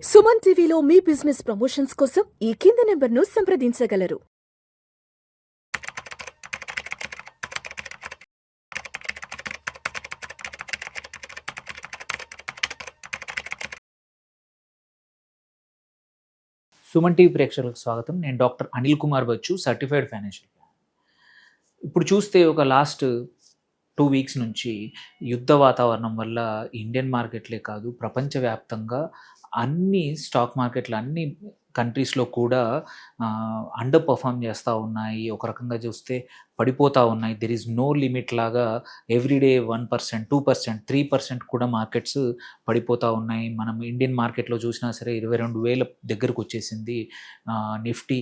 సుమన్ టీవీలో మీ business promotions కోసం ఈ కింది నెంబర్ను సంప్రదించగలరు. సుమన్ టీవీ ప్రేక్షకులకు స్వాగతం. నేను doctor Anil Kumar Bachchu, certified financial planner. ఇప్పుడు చూస్తే ఒక లాస్ట్ 2 వీక్స్ నుంచి యుద్ధ వాతావరణం వల్ల ఇండియన్ మార్కెట్లే కాదు, ప్రపంచవ్యాప్తంగా అన్ని స్టాక్ మార్కెట్లు అన్ని కంట్రీస్లో కూడా అండర్ పర్ఫామ్ చేస్తూ ఉన్నాయి. ఒక రకంగా చూస్తే పడిపోతూ ఉన్నాయి. దెర్ ఈజ్ నో లిమిట్ లాగా ఎవ్రీడే 1%, 2%, 3% కూడా మార్కెట్స్ పడిపోతూ ఉన్నాయి. మనం ఇండియన్ మార్కెట్లో చూసినా సరే 22,000 దగ్గరకు వచ్చేసింది నిఫ్టీ.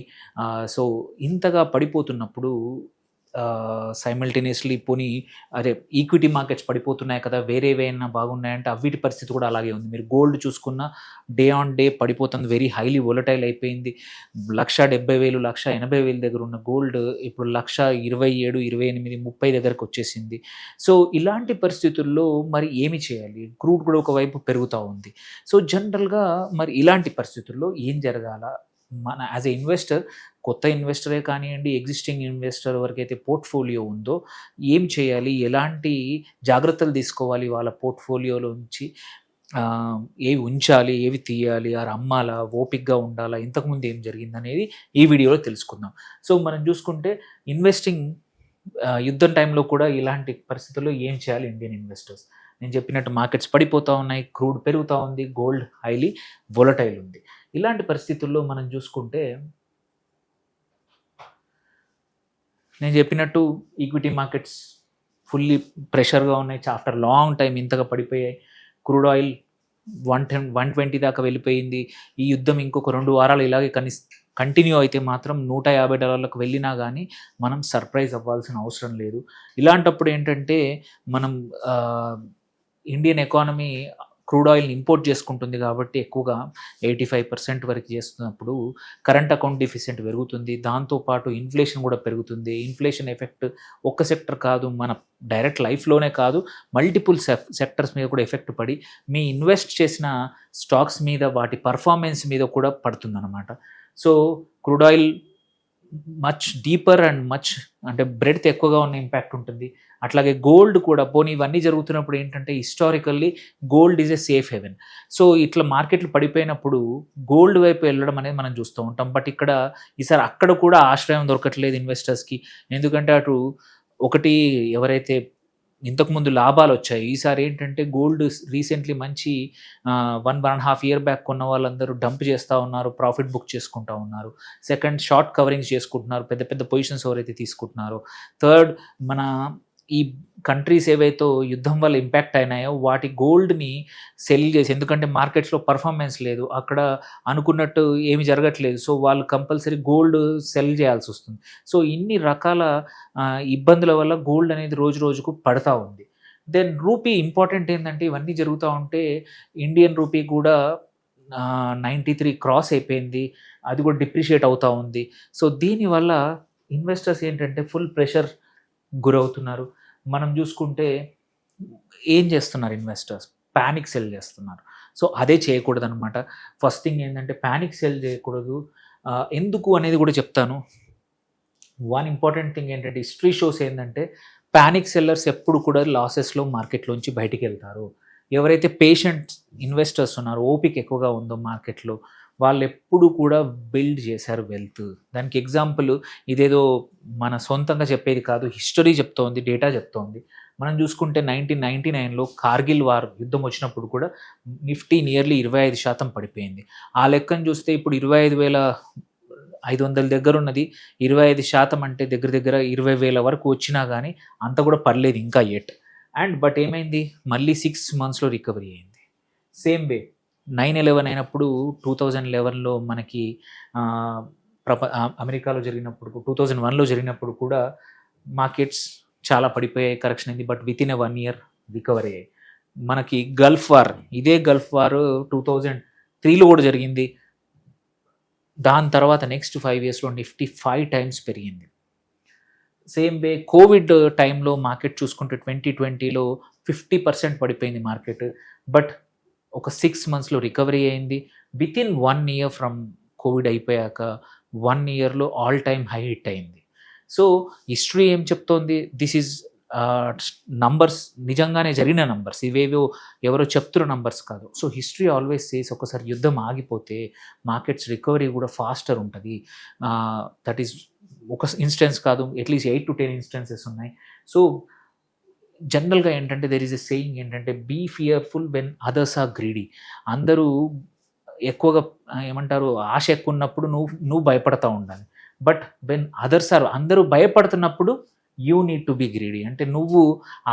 సో ఇంతగా పడిపోతున్నప్పుడు సైమల్టేనియస్లీ పోనీ అదే ఈక్విటీ మార్కెట్స్ పడిపోతున్నాయి కదా, వేరేవైనా బాగున్నాయంటే అవిటి పరిస్థితి కూడా అలాగే ఉంది. మీరు గోల్డ్ చూసుకున్న డే ఆన్ డే పడిపోతుంది, వెరీ హైలీ వోలటైల్ అయిపోయింది. 1,70,000, 1,80,000 దగ్గర ఉన్న గోల్డ్ ఇప్పుడు 1,27,000, 28,000, 30 దగ్గరకు వచ్చేసింది. సో ఇలాంటి పరిస్థితుల్లో మరి ఏమి చేయాలి? క్రూడ్ కూడా ఒకవైపు పెరుగుతూ ఉంది. సో జనరల్గా మరి ఇలాంటి పరిస్థితుల్లో ఏం జరగాల? మన యాజ్ ఎ ఇన్వెస్టర్, కొత్త ఇన్వెస్టరే కానివ్వండి, ఎగ్జిస్టింగ్ ఇన్వెస్టర్ ఎవరికైతే పోర్ట్ఫోలియో ఉందో ఏం చేయాలి, ఎలాంటి జాగ్రత్తలు తీసుకోవాలి, వాళ్ళ పోర్ట్ఫోలియోలోంచి ఏవి ఉంచాలి, ఏవి తీయాలి, ఆరు అమ్మాలా, ఓపిక్గా ఉండాలా, ఇంతకుముందు ఏం జరిగింది అనేది ఈ వీడియోలో తెలుసుకుందాం. సో మనం చూసుకుంటే ఇన్వెస్టింగ్ యుద్ధం టైంలో కూడా ఇలాంటి పరిస్థితుల్లో ఏం చేయాలి ఇండియన్ ఇన్వెస్టర్స్? నేను చెప్పినట్టు మార్కెట్స్ పడిపోతూ ఉన్నాయి, క్రూడ్ పెరుగుతూ ఉంది, గోల్డ్ హైలీ వోలటైల్ ఉంది. ఇలాంటి పరిస్థితుల్లో మనం చూసుకుంటే నేను చెప్పినట్టు ఈక్విటీ మార్కెట్స్ ఫుల్లీ ప్రెషర్గా ఉన్నాయి. ఆఫ్టర్ లాంగ్ టైం ఇంతగా పడిపోయాయి. క్రూడ్ ఆయిల్ 120 దాకా వెళ్ళిపోయింది. ఈ యుద్ధం ఇంకొక 2 వారాలు ఇలాగే కంటిన్యూ అయితే మాత్రం $150 వెళ్ళినా కానీ మనం సర్ప్రైజ్ అవ్వాల్సిన అవసరం లేదు. ఇలాంటప్పుడు ఏంటంటే మనం ఇండియన్ ఎకానమీ క్రూడ్ ఆయిల్ని ఇంపోర్ట్ చేసుకుంటుంది కాబట్టి ఎక్కువగా 85% వరకు చేస్తున్నప్పుడు కరెంట్ అకౌంట్ డిఫిసిట్ పెరుగుతుంది. దాంతోపాటు ఇన్ఫ్లేషన్ కూడా పెరుగుతుంది. ఇన్ఫ్లేషన్ ఎఫెక్ట్ ఒక్క సెక్టర్ కాదు, మన డైరెక్ట్ లైఫ్లోనే కాదు, మల్టిపుల్ సెక్టర్స్ మీద కూడా ఎఫెక్ట్ పడి మీ ఇన్వెస్ట్ చేసిన స్టాక్స్ మీద, వాటి పర్ఫార్మెన్స్ మీద కూడా పడుతుందన్నమాట. So crude oil much deeper and much అంటే బ్రెడ్త్ ఎక్కువగా ఉన్న ఇంపాక్ట్ ఉంటుంది. అట్లాగే గోల్డ్ కూడా, పోనీ ఇవన్నీ జరుగుతున్నప్పుడు ఏంటంటే historically gold is a safe haven. So ఇట్లా మార్కెట్లు పడిపోయినప్పుడు గోల్డ్ వైపు వెళ్ళడం అనేది మనం చూస్తూ ఉంటాం. బట్ ఇక్కడ ఈసారి అక్కడ కూడా ఆశ్రయం దొరకట్లేదు ఇన్వెస్టర్స్కి. ఎందుకంటే అటు ఒకటి ఎవరైతే ఇంతకుముందు లాభాలు వచ్చాయి, ఈసారి ఏంటంటే గోల్డ్ రీసెంట్లీ మంచి 1.5 ఇయర్ బ్యాక్ కొన్న వాళ్ళందరూ డంప్ చేస్తూ ఉన్నారు, ప్రాఫిట్ బుక్ చేసుకుంటూ ఉన్నారు. సెకండ్, షార్ట్ కవరింగ్స్ చేసుకుంటున్నారు, పెద్ద పెద్ద పొజిషన్స్ ఎవరైతే తీసుకుంటున్నారో. థర్డ్, మన ఈ కంట్రీస్ ఏవైతే యుద్ధం వల్ల ఇంపాక్ట్ అయినాయో వాటి గోల్డ్ని సెల్ చేసి, ఎందుకంటే మార్కెట్స్లో పర్ఫార్మెన్స్ లేదు, అక్కడ అనుకున్నట్టు ఏమి జరగట్లేదు, సో వాళ్ళు కంపల్సరీ గోల్డ్ సెల్ చేయాల్సి వస్తుంది. సో ఇన్ని రకాల ఇబ్బందుల వల్ల గోల్డ్ అనేది రోజు రోజుకు పడతా ఉంది. దెన్ రూపీ ఇంపార్టెంట్ ఏంటంటే ఇవన్నీ జరుగుతూ ఉంటే ఇండియన్ రూపీ కూడా 93 క్రాస్ అయిపోయింది, అది కూడా డిప్రిషియేట్ అవుతూ ఉంది. సో దీనివల్ల ఇన్వెస్టర్స్ ఏంటంటే ఫుల్ ప్రెషర్ గురవుతున్నారు. మనం చూసుకుంటే ఏం చేస్తున్నారు ఇన్వెస్టర్స్? ప్యానిక్ సెల్ చేస్తున్నారు. సో అదే చేయకూడదు అనమాట. ఫస్ట్ థింగ్ ఏంటంటే ప్యానిక్ సెల్ చేయకూడదు. ఎందుకు అనేది కూడా చెప్తాను. వన్ ఇంపార్టెంట్ థింగ్ ఏంటంటే హిస్టరీ షోస్ ఏంటంటే ప్యానిక్ సెల్లర్స్ ఎప్పుడు కూడా లాసెస్లో మార్కెట్లోంచి బయటికి వెళ్తారు. ఎవరైతే పేషెంట్ ఇన్వెస్టర్స్ ఉన్నారో, ఓపిక ఎక్కువగా ఉందో మార్కెట్లో, వాళ్ళు ఎప్పుడు కూడా బిల్డ్ చేశారు వెల్త్. దానికి ఎగ్జాంపుల్ ఇదేదో మన సొంతంగా చెప్పేది కాదు, హిస్టరీ చెప్తోంది, డేటా చెప్తోంది. మనం చూసుకుంటే 1999లో కార్గిల్ వార్ యుద్ధం వచ్చినప్పుడు కూడా నిఫ్టీ నియర్లీ 25% పడిపోయింది. ఆ లెక్కను చూస్తే ఇప్పుడు 25,500 దగ్గర ఉన్నది 25% అంటే దగ్గర దగ్గర 20,000 వరకు వచ్చినా కానీ అంత కూడా పర్లేదు ఇంకా ఎట్. బట్ ఏమైంది, మళ్ళీ 6 monthsలో రికవరీ అయింది. సేమ్ వే 9/11 అయినప్పుడు 2011లో మనకి అమెరికాలో జరిగినప్పుడు, 2001లో జరిగినప్పుడు కూడా మార్కెట్స్ చాలా పడిపోయాయి, కరెక్షన్ అయింది. But with in 1 year recovery అయ్యాయి. మనకి గల్ఫ్ వార్, ఇదే గల్ఫ్ వార్ 2003లో కూడా జరిగింది. దాని తర్వాత నెక్స్ట్ 5 yearsలో నిఫ్టీ 5 times పెరిగింది. సేమ్ వే కోవిడ్ టైంలో మార్కెట్ చూసుకుంటే 2020లో 50% పడిపోయింది మార్కెట్. బట్ ఒక 6 monthsలో రికవరీ అయింది. వితిన్ 1 ఇయర్ ఫ్రమ్ కోవిడ్ అయిపోయాక 1 ఇయర్లో ఆల్ టైమ్ హై హిట్ అయింది. సో హిస్టరీ ఏం చెప్తోంది, దిస్ ఈజ్ నంబర్స్ నిజంగానే జరిగిన నంబర్స్, ఇవేవో ఎవరో చెప్తున్న నంబర్స్ కాదు. సో హిస్టరీ ఆల్వేస్ సేస్ ఒకసారి యుద్ధం ఆగిపోతే మార్కెట్స్ రికవరీ కూడా ఫాస్టర్ ఉంటుంది. దట్ ఈస్ ఒక ఇన్స్టెన్స్ కాదు, అట్లీస్ట్ 8 to 10 ఇన్స్టెన్సెస్ ఉన్నాయి. సో జనరల్గా ఏంటంటే దెర్ ఈజ్ ఎ సేయింగ్ ఏంటంటే, be fearful when others are greedy. అందరూ ఎక్కువగా ఏమంటారు, ఆశ ఎక్కువ ఉన్నప్పుడు నువ్వు భయపడతా ఉండాలి. బట్ వెన్ అదర్స్ ఆర్, అందరూ భయపడుతున్నప్పుడు you need to be greedy, అంటే నువ్వు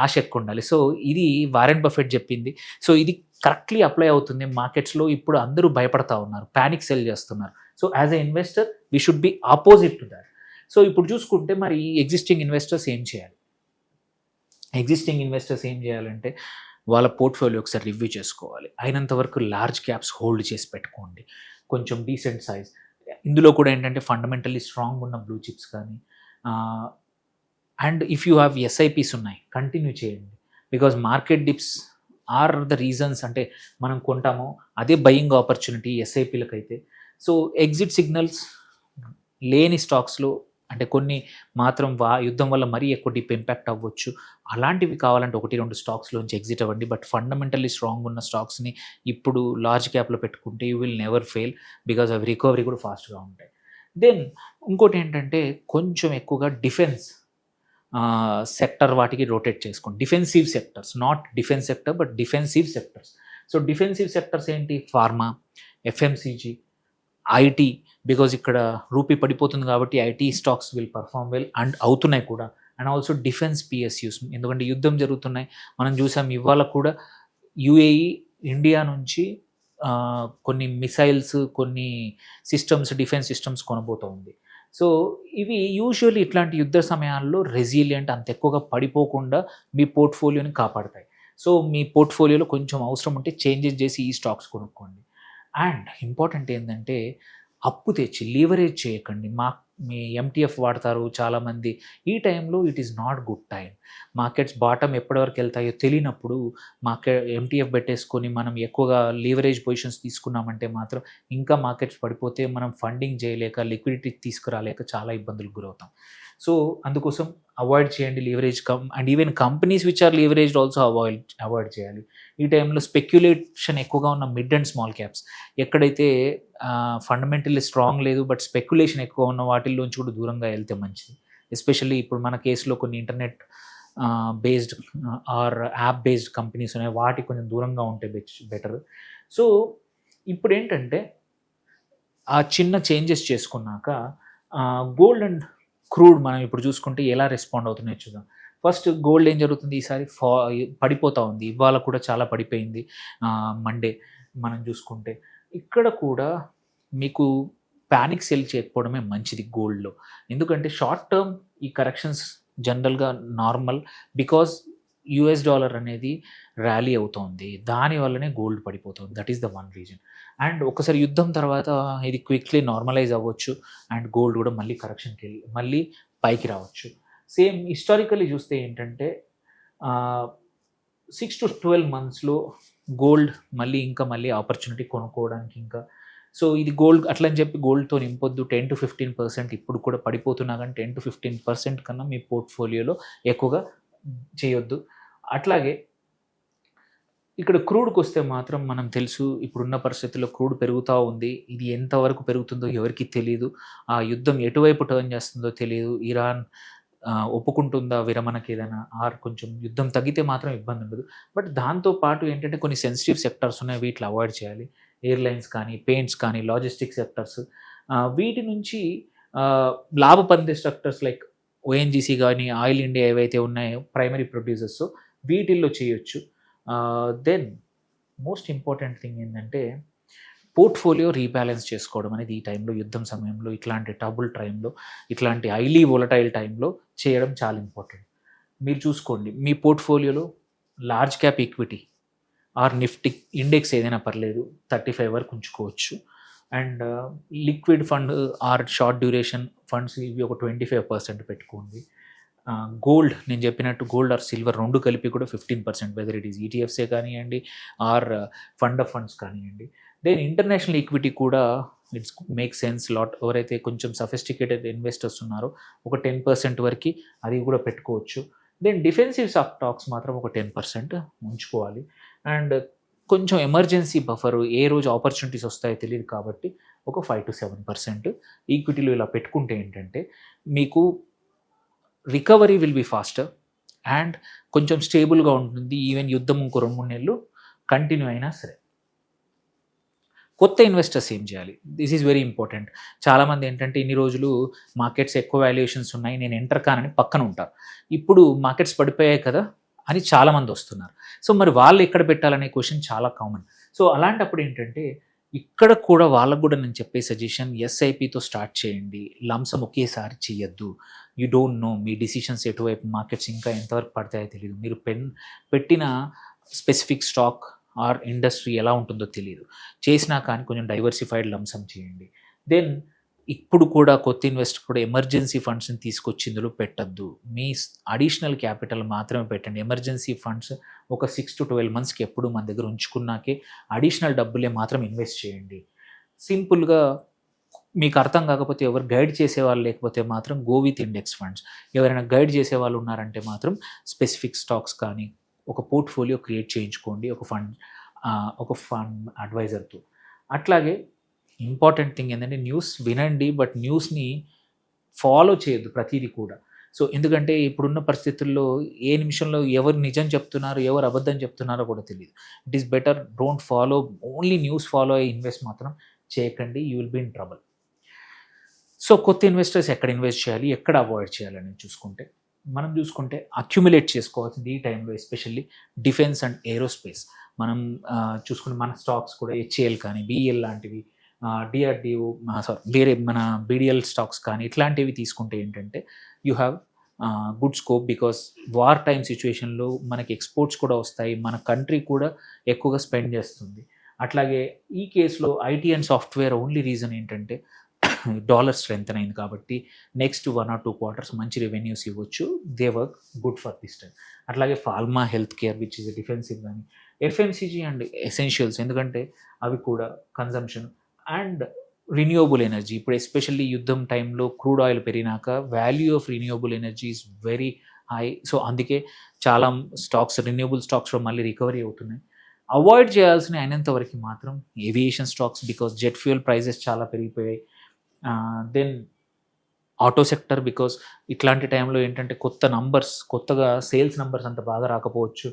ఆశ ఎక్కువ ఉండాలి. సో ఇది వారెన్ బఫెట్ చెప్పింది. సో ఇది కరెక్ట్లీ అప్లై అవుతుంది మార్కెట్స్లో. ఇప్పుడు అందరూ భయపడతా ఉన్నారు, ప్యానిక్ సెల్ చేస్తున్నారు. So as a investor we should be opposite to that. So ఇప్పుడు చూసుకుంటే మరి ఎగ్జిస్టింగ్ ఇన్వెస్టర్స్ ఏం చేయాలి? ఎగ్జిస్టింగ్ ఇన్వెస్టర్స్ ఏం చేయాలంటే వాళ్ళ పోర్ట్ఫోలియో ఒకసారి రివ్యూ చేసుకోవాలి. అయినంత వరకు లార్జ్ క్యాప్స్ హోల్డ్ చేసి పెట్టుకోండి, కొంచెం డీసెంట్ సైజ్. ఇందులో కూడా ఏంటంటే ఫండమెంటల్లీ స్ట్రాంగ్ ఉన్న బ్లూ చిప్స్ కానీ, and if you have SIPs ఉన్నాయి కంటిన్యూ చేయండి. Because market dips are the reasons, అంటే మనం కొంటామో అదే బయింగ్ ఆపర్చునిటీ ఎస్ఐపీలకైతే. సో ఎగ్జిట్ సిగ్నల్స్ లేని స్టాక్స్లో, అంటే కొన్ని మాత్రం యుద్ధం వల్ల మరీ ఎక్కువ డిప్ ఇంపాక్ట్ అవ్వచ్చు, అలాంటివి కావాలంటే 1-2 స్టాక్స్లోంచి ఎగ్జిట్ అవ్వండి. బట్ ఫండమెంటల్లీ స్ట్రాంగ్ ఉన్న స్టాక్స్ని ఇప్పుడు లార్జ్ క్యాప్లో పెట్టుకుంటే you will never fail, because అవి రికవరీ కూడా ఫాస్ట్గా ఉంటాయి. దెన్ ఇంకోటి ఏంటంటే కొంచెం ఎక్కువగా డిఫెన్స్ సెక్టర్ వాటికి రొటేట్ చేసుకోండి. Defensive sectors, not defence sector but defensive sectors. So defensive sectors ఏంటి? Pharma, FMCG, IT. బికాజ్ ఇక్కడ రూపీ పడిపోతుంది కాబట్టి IT stocks will perform well, and అవుతున్నాయి కూడా. అండ్ ఆల్సో డిఫెన్స్ పిఎస్యూస్, ఎందుకంటే యుద్ధం జరుగుతున్నాయి. మనం చూసాం ఇవాళ కూడా యుఏఈ ఇండియా నుంచి కొన్ని మిసైల్స్, కొన్ని సిస్టమ్స్, డిఫెన్స్ సిస్టమ్స్ కొనబోతూ ఉంది. సో ఇవి యూజువల్లీ ఇట్లాంటి యుద్ధ సమయాల్లో రెసిలియంట్, అంత ఎక్కువగా పడిపోకుండా మీ పోర్ట్ఫోలియోని కాపాడతాయి. సో మీ పోర్ట్ఫోలియోలో కొంచెం అవసరం ఉంటే చేంజెస్ చేసి ఈ స్టాక్స్ కొనుక్కోండి. అండ్ ఇంపార్టెంట్ ఏంటంటే అప్పు తెచ్చి లీవరేజ్ చేయకండి. మీ ఎంటీఎఫ్ వాడతారు చాలామంది. ఈ టైంలో it is not good time. Markets bottom ఎప్పటి వరకు వెళ్తాయో తెలియనప్పుడు ఎంటీఎఫ్ పెట్టేసుకొని మనం ఎక్కువగా లీవరేజ్ పొజిషన్స్ తీసుకున్నామంటే మాత్రం ఇంకా మార్కెట్స్ పడిపోతే మనం ఫండింగ్ చేయలేక, లిక్విడిటీ తీసుకురాలేక చాలా ఇబ్బందులకు గురవుతాం. సో అందుకోసం అవాయిడ్ చేయండి leverage. And even companies which are leveraged also avoid చేయాలి. ఈ టైంలో స్పెక్యులేషన్ ఎక్కువగా ఉన్న మిడ్ అండ్ స్మాల్ క్యాప్స్, ఎక్కడైతే ఫండమెంటల్లీ స్ట్రాంగ్ లేదు బట్ స్పెక్యులేషన్ ఎక్కువ ఉన్న వాటిల్లోంచి కూడా దూరంగా వెళ్తే మంచిది. ఎస్పెషల్లీ ఇప్పుడు మన కేసులో కొన్ని internet based or app based companies ఉన్నాయి, వాటి కొంచెం దూరంగా ఉంటే బెటర్. సో ఇప్పుడు ఏంటంటే ఆ చిన్న చేంజెస్ చేసుకున్నాక గోల్డ్ అండ్ క్రూడ్ మనం ఇప్పుడు చూసుకుంటే ఎలా రెస్పాండ్ అవుతున్నాయో చూద్దాం. ఫస్ట్ గోల్డ్ ఏం జరుగుతుంది, ఈసారి పడిపోతూ ఉంది. ఇవాళ కూడా చాలా పడిపోయింది. మండే మనం చూసుకుంటే ఇక్కడ కూడా మీకు ప్యానిక్ సెల్ చేయకపోవడమే మంచిది గోల్డ్లో. ఎందుకంటే షార్ట్ టర్మ్ ఈ కరెక్షన్స్ జనరల్గా నార్మల్, బికాజ్ యుఎస్ డాలర్ అనేది ర్యాలీ అవుతోంది, దానివల్లనే గోల్డ్ పడిపోతుంది. That is the one reason. And ఒకసారి యుద్ధం తర్వాత ఇది క్విక్లీ నార్మలైజ్ అవ్వచ్చు అండ్ గోల్డ్ కూడా మళ్ళీ కరెక్షన్కి వెళ్ళి మళ్ళీ పైకి రావచ్చు. సేమ్ హిస్టారికల్లీ చూస్తే ఏంటంటే 6 to 12 monthsలో గోల్డ్ మళ్ళీ ఆపర్చునిటీ కొనుక్కోవడానికి ఇంకా. సో ఇది గోల్డ్ అట్లని చెప్పి గోల్డ్తో నింపొద్దు. 10 to 15% ఇప్పుడు కూడా పడిపోతున్నా కానీ 10 to 15% కన్నా మీ పోర్ట్ఫోలియోలో ఎక్కువగా చేయొద్దు. అట్లాగే ఇక్కడ క్రూడ్కి వస్తే మాత్రం మనం తెలుసు, ఇప్పుడున్న పరిస్థితుల్లో క్రూడ్ పెరుగుతూ ఉంది. ఇది ఎంతవరకు పెరుగుతుందో ఎవరికి తెలియదు. ఆ యుద్ధం ఎటువైపు టర్న్ చేస్తుందో తెలియదు. ఇరాన్ ఒప్పుకుంటుందా విరమణకి ఏదైనా, ఆర్ కొంచెం యుద్ధం తగ్గితే మాత్రం ఇబ్బంది ఉండదు. బట్ దాంతోపాటు ఏంటంటే కొన్ని సెన్సిటివ్ సెక్టర్స్ ఉన్నాయి, వీటిని అవాయిడ్ చేయాలి. ఎయిర్లైన్స్ కానీ, పెయింట్స్ కానీ, లాజిస్టిక్ సెక్టర్స్. వీటి నుంచి లాభ పొందే సెక్టర్స్ లైక్ ఓఎన్జీసీ కానీ, ఆయిల్ ఇండియా ఏవైతే ఉన్నాయో ప్రైమరీ ప్రొడ్యూసర్స్, వీటిల్లో చేయొచ్చు. దెన్ మోస్ట్ ఇంపార్టెంట్ థింగ్ ఏంటంటే పోర్ట్ఫోలియో రీబ్యాలెన్స్ చేసుకోవడం అనేది ఈ టైంలో, యుద్ధం సమయంలో, ఇట్లాంటి ట్రబుల్ టైంలో, ఇట్లాంటి హైలీ వోలటైల్ టైంలో చేయడం చాలా ఇంపార్టెంట్. మీరు చూసుకోండి మీ పోర్ట్ఫోలియోలో large cap equity or Nifty index ఏదైనా పర్లేదు 35 వరకు ఉంచుకోవచ్చు. And liquid fund or short duration funds ఇవి ఒక 25% పెట్టుకోండి. గోల్డ్ నేను చెప్పినట్టు గోల్డ్ ఆర్ సిల్వర్ రెండు కలిపి కూడా 15%, వెదర్ ఇట్ ఈస్ ఈటీఎఫ్సే కానివ్వండి ఆర్ ఫండ్ ఆఫ్ ఫండ్స్ కానివ్వండి. దెన్ ఇంటర్నేషనల్ ఈక్విటీ కూడా ఇట్స్ మేక్ సెన్స్ లాట్. ఎవరైతే కొంచెం సఫిస్టికేటెడ్ ఇన్వెస్టర్స్ ఉన్నారో ఒక 10% వరకు అది కూడా పెట్టుకోవచ్చు. దెన్ డిఫెన్సివ్ స్టాక్స్ మాత్రం ఒక 10% ఉంచుకోవాలి. అండ్ కొంచెం ఎమర్జెన్సీ బఫర్, ఏ రోజు ఆపర్చునిటీస్ వస్తాయో తెలియదు కాబట్టి ఒక 5-7% ఈక్విటీలో ఇలా పెట్టుకుంటే ఏంటంటే మీకు recovery will be faster and కొంచెం స్టేబుల్గా ఉంటుంది. ఈవెన్ యుద్ధం ఇంకో 2-3 నెలలు కంటిన్యూ అయినా సరే. కొత్త ఇన్వెస్టర్స్ ఏం చేయాలి? This is very important. చాలామంది ఏంటంటే ఇన్ని రోజులు మార్కెట్స్ ఎక్కువ వాల్యుయేషన్స్ ఉన్నాయి, నేను ఎంటర్ కానని పక్కన ఉంటారు. ఇప్పుడు మార్కెట్స్ పడిపోయాయి కదా అని చాలామంది వస్తున్నారు. సో మరి వాళ్ళు ఎక్కడ పెట్టాలనే క్వశ్చన్ చాలా కామన్. సో అలాంటప్పుడు ఏంటంటే ఇక్కడ కూడా వాళ్ళకు కూడా నేను చెప్పే సజెషన్, ఎస్ఐపితో స్టార్ట్ చేయండి. లంసం ఒకేసారి చేయొద్దు. You don't know me decisions ఎటువైపు మార్కెట్స్ ఇంకా ఎంతవరకు పడతాయో తెలియదు. మీరు పెట్టిన స్పెసిఫిక్ స్టాక్ ఆర్ ఇండస్ట్రీ ఎలా ఉంటుందో తెలియదు. చేసినా కానీ కొంచెం డైవర్సిఫైడ్ లంసం చేయండి. దెన్ ఇప్పుడు కూడా కొత్త ఇన్వెస్టర్ కూడా ఎమర్జెన్సీ ఫండ్స్ని తీసుకొచ్చి ఇందులో పెట్టద్దు. మీ అడిషనల్ క్యాపిటల్ మాత్రమే పెట్టండి. ఎమర్జెన్సీ ఫండ్స్ ఒక 6 to 12 మంత్స్కి ఎప్పుడు మన దగ్గర ఉంచుకున్నాకే అడిషనల్ డబ్బులే మాత్రం ఇన్వెస్ట్ చేయండి. సింపుల్గా మీకు అర్థం కాకపోతే, ఎవరు గైడ్ చేసేవాళ్ళు లేకపోతే మాత్రం గో విత్ ఇండెక్స్ ఫండ్స్. ఎవరైనా గైడ్ చేసేవాళ్ళు ఉన్నారంటే మాత్రం స్పెసిఫిక్ స్టాక్స్ కానీ ఒక పోర్ట్ఫోలియో క్రియేట్ చేయించుకోండి ఒక ఫండ్ అడ్వైజర్తో. అట్లాగే ఇంపార్టెంట్ థింగ్ ఏంటంటే న్యూస్ వినండి, బట్ న్యూస్ని ఫాలో చేయొద్దు ప్రతిదీ కూడా. సో ఎందుకంటే ఇప్పుడున్న పరిస్థితుల్లో ఏ నిమిషంలో ఎవరు నిజం చెప్తున్నారు, ఎవరు అబద్ధం చెప్తున్నారో కూడా తెలియదు. It is better don't follow, only news follow అయ్యి ఇన్వెస్ట్ మాత్రం చేయకండి. You will be in trouble. So కొత్త ఇన్వెస్టర్స్ ఎక్కడ ఇన్వెస్ట్ చేయాలి, ఎక్కడ అవాయిడ్ చేయాలని మనం చూసుకుంటే అక్యుములేట్ చేసుకోవాల్సింది ఈ టైంలో ఎస్పెషల్లీ డిఫెన్స్ అండ్ ఏరోస్పేస్. మనం చూసుకుంటే మన స్టాక్స్ కూడా హెచ్ఏఎల్ కానీ, బిఈఎల్ లాంటివి, డిఆర్డిఓ వేరే మన బీడిఎల్ స్టాక్స్ కానీ ఇట్లాంటివి తీసుకుంటే ఏంటంటే you have good scope. Because war time సిచ్యువేషన్లో మనకి ఎక్స్పోర్ట్స్ కూడా వస్తాయి, మన కంట్రీ కూడా ఎక్కువగా స్పెండ్ చేస్తుంది. అట్లాగే ఈ కేసులో IT and software only reason ఏంటంటే డాలర్ స్ట్రెంగ్త్ అయింది కాబట్టి నెక్స్ట్ 1 or 2 quarters మంచి రెవెన్యూస్ ఇవ్వచ్చు. They work good for this time. అట్లాగే pharma, health care which is defensive కానీ, ఎఫ్ఎంసీజీ అండ్ ఎసెన్షియల్స్ ఎందుకంటే అవి కూడా కన్జంప్షన్ అండ్ రిన్యూవబుల్ ఎనర్జీ. ఇప్పుడు ఎస్పెషల్లీ యుద్ధం టైంలో క్రూడ్ ఆయిల్ పెరిగినాక value of renewable energy is very high. So అందుకే చాలా స్టాక్స్, రిన్యూవబుల్ స్టాక్స్లో మళ్ళీ రికవరీ అవుతున్నాయి. అవాయిడ్ చేయాల్సిన అయినంత వరకు మాత్రం aviation stocks, because jet fuel prices చాలా పెరిగిపోయాయి. దెన్ ఆటో సెక్టర్, బికాస్ ఇట్లాంటి టైంలో ఏంటంటే కొత్తగా సేల్స్ నంబర్స్ అంత బాగా రాకపోవచ్చు.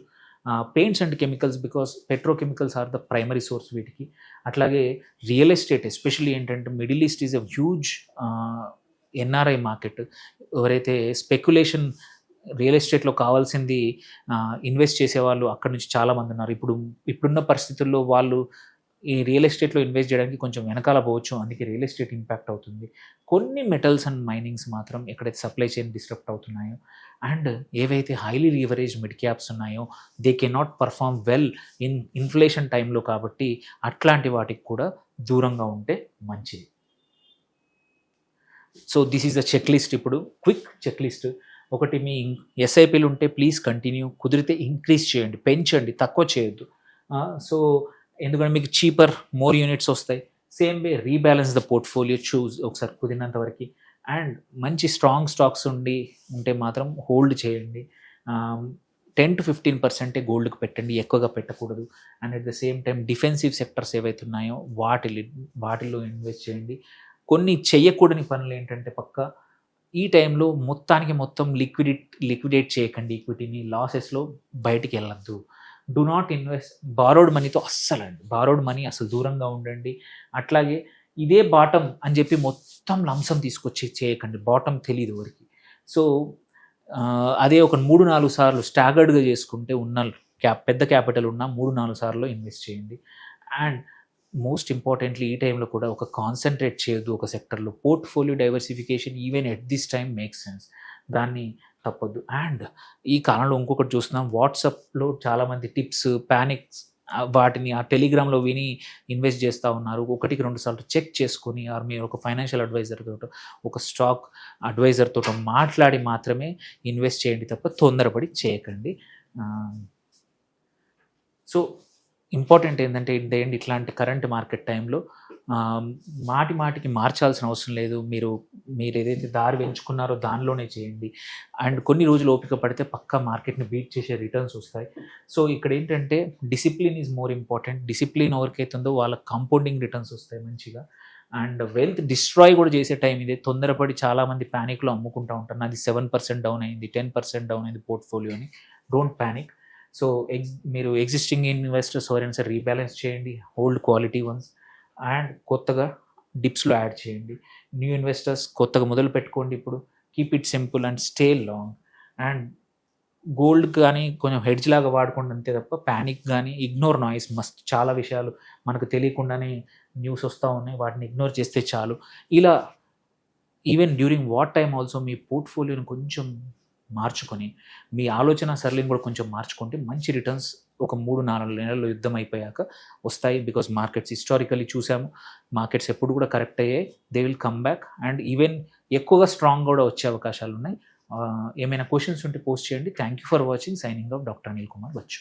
Paints and chemicals, because petrochemicals are the primary source వీటికి. అట్లాగే రియల్ ఎస్టేట్, ఎస్పెషల్లీ ఏంటంటే Middle East is a huge NRI market. ఎవరైతే స్పెక్యులేషన్ రియల్ ఎస్టేట్లో కావాల్సింది ఇన్వెస్ట్ చేసేవాళ్ళు అక్కడ నుంచి చాలామంది ఉన్నారు. ఇప్పుడున్న పరిస్థితుల్లో వాళ్ళు ఈ రియల్ ఎస్టేట్లో ఇన్వెస్ట్ చేయడానికి కొంచెం వెనకాల పోవచ్చు. అందుకే రియల్ ఎస్టేట్ ఇంపాక్ట్ అవుతుంది. కొన్ని మెటల్స్ అండ్ మైనింగ్స్ మాత్రం ఎక్కడైతే సప్లై చైన్ డిస్టర్బ్ అవుతున్నాయో అండ్ ఏవైతే హైలీ లీవరేజ్ మిడ్ క్యాప్స్ ఉన్నాయో they can not perform well inflation టైంలో, కాబట్టి అట్లాంటి వాటికి కూడా దూరంగా ఉంటే మంచిది. So this is the check list. ఇప్పుడు క్విక్ చెక్ లిస్ట్. ఒకటి, మీ ఎస్ఐపీలు ఉంటే ప్లీజ్ కంటిన్యూ, కుదిరితే ఇంక్రీజ్ చేయండి, పెంచండి, తక్కువ చేయొద్దు. సో ఎందుకంటే మీకు చీపర్ మోర్ యూనిట్స్ వస్తాయి. Same way rebalance the portfolio, చూస్ ఒకసారి కుదిరినంత వరకు. అండ్ మంచి స్ట్రాంగ్ స్టాక్స్ ఉంటే మాత్రం హోల్డ్ చేయండి. 10 to 15% గోల్డ్కి పెట్టండి, ఎక్కువగా పెట్టకూడదు. And at the same time defensive sectors ఏవైతే ఉన్నాయో వాటిల్లో ఇన్వెస్ట్ చేయండి. కొన్ని చెయ్యకూడని పనులు ఏంటంటే పక్కా ఈ టైంలో మొత్తం లిక్విడేట్ చేయకండి ఈక్విటీని. లాసెస్లో బయటికి వెళ్ళద్దు. డూ నాట్ ఇన్వెస్ట్ బారోడ్ మనీతో. బారోడ్ మనీ అసలు దూరంగా ఉండండి. అట్లాగే ఇదే బాటం అని చెప్పి మొత్తం లంసం తీసుకొచ్చి చేయకండి. బాటం తెలియదు ఎవరికి. సో అదే ఒక 3-4 సార్లు స్టాగర్డ్గా చేసుకుంటే పెద్ద క్యాపిటల్ ఉన్న 3-4 సార్లు ఇన్వెస్ట్ చేయండి. అండ్ మోస్ట్ ఇంపార్టెంట్లీ ఈ టైంలో కూడా ఒక కాన్సన్ట్రేట్ చేయొద్దు ఒక సెక్టర్లో. Portfolio diversification even at this time makes sense, దాన్ని తప్పొద్దు. అండ్ ఈ కాలంలో ఇంకొకటి చూస్తున్నాం, వాట్సాప్లో చాలామంది టిప్స్, ప్యానిక్స్ వాటిని ఆ టెలిగ్రామ్లో విని ఇన్వెస్ట్ చేస్తూ ఉన్నారు. 1-2 సార్లు చెక్ చేసుకొని, ఆర్ మీరు ఒక ఫైనాన్షియల్ అడ్వైజర్ తోటో ఒక స్టాక్ అడ్వైజర్ తోటో మాట్లాడి మాత్రమే ఇన్వెస్ట్ చేయండి తప్ప తొందరపడి చేయకండి. సో ఇంపార్టెంట్ ఏంటంటే ఇట్ ద ఎండ్ ఇట్లాంటి కరెంట్ మార్కెట్ టైంలో మాటికి మార్చాల్సిన అవసరం లేదు. మీరు ఏదైతే దారి ఎంచుకున్నారో దానిలోనే చేయండి. అండ్ కొన్ని రోజులు ఓపిక పడితే పక్కా మార్కెట్ని బీట్ చేసే రిటర్న్స్ వస్తాయి. సో ఇక్కడ ఏంటంటే discipline is more important. Discipline ఎవరికైతుందో వాళ్ళకి కాంపౌండింగ్ రిటర్న్స్ వస్తాయి మంచిగా. అండ్ వెల్త్ డిస్ట్రాయ్ కూడా చేసే టైం ఇదే. తొందరపడి చాలామంది ప్యానిక్లో అమ్ముకుంటూ ఉంటారు. నాది 7% డౌన్ అయింది, 10% డౌన్ అయింది పోర్ట్ఫోలియోని. Don't panic. సో మీరు ఎగ్జిస్టింగ్ ఇన్వెస్టర్స్ ఎవరైనా సరే రీబ్యాలెన్స్ చేయండి, హోల్డ్ క్వాలిటీ వన్స్, అండ్ కొత్తగా డిప్స్లో యాడ్ చేయండి. న్యూ ఇన్వెస్టర్స్ కొత్తగా మొదలు పెట్టుకోండి. ఇప్పుడు keep it simple and stay long. And gold కానీ కొంచెం హెడ్జ్ లాగా వాడుకోండి అంతే తప్ప ప్యానిక్ కానీ ఇగ్నోర్ నాయిస్. మస్తు చాలా విషయాలు మనకు తెలియకుండానే న్యూస్ వస్తూ ఉన్నాయి, వాటిని ఇగ్నోర్ చేస్తే చాలు. ఇలా even during what time also మీ పోర్ట్ఫోలియోని కొంచెం మార్చుకొని మీ ఆలోచన సరళిని కూడా కొంచెం మార్చుకుంటే మంచి రిటర్న్స్ ఒక 3-4 నెలల్లో యుద్ధం అయిపోయాక వస్తాయి. బికాస్ మార్కెట్స్ హిస్టారికలీ చూసాము, మార్కెట్స్ ఎప్పుడు కూడా కరెక్ట్ అయ్యాయి. They will come back and even ఎక్కువగా స్ట్రాంగ్ కూడా వచ్చే అవకాశాలు ఉన్నాయి. ఏమైనా క్వశ్చన్స్ ఉంటే పోస్ట్ చేయండి. Thank you for watching. Signing off doctor Anil Kumar Bachu.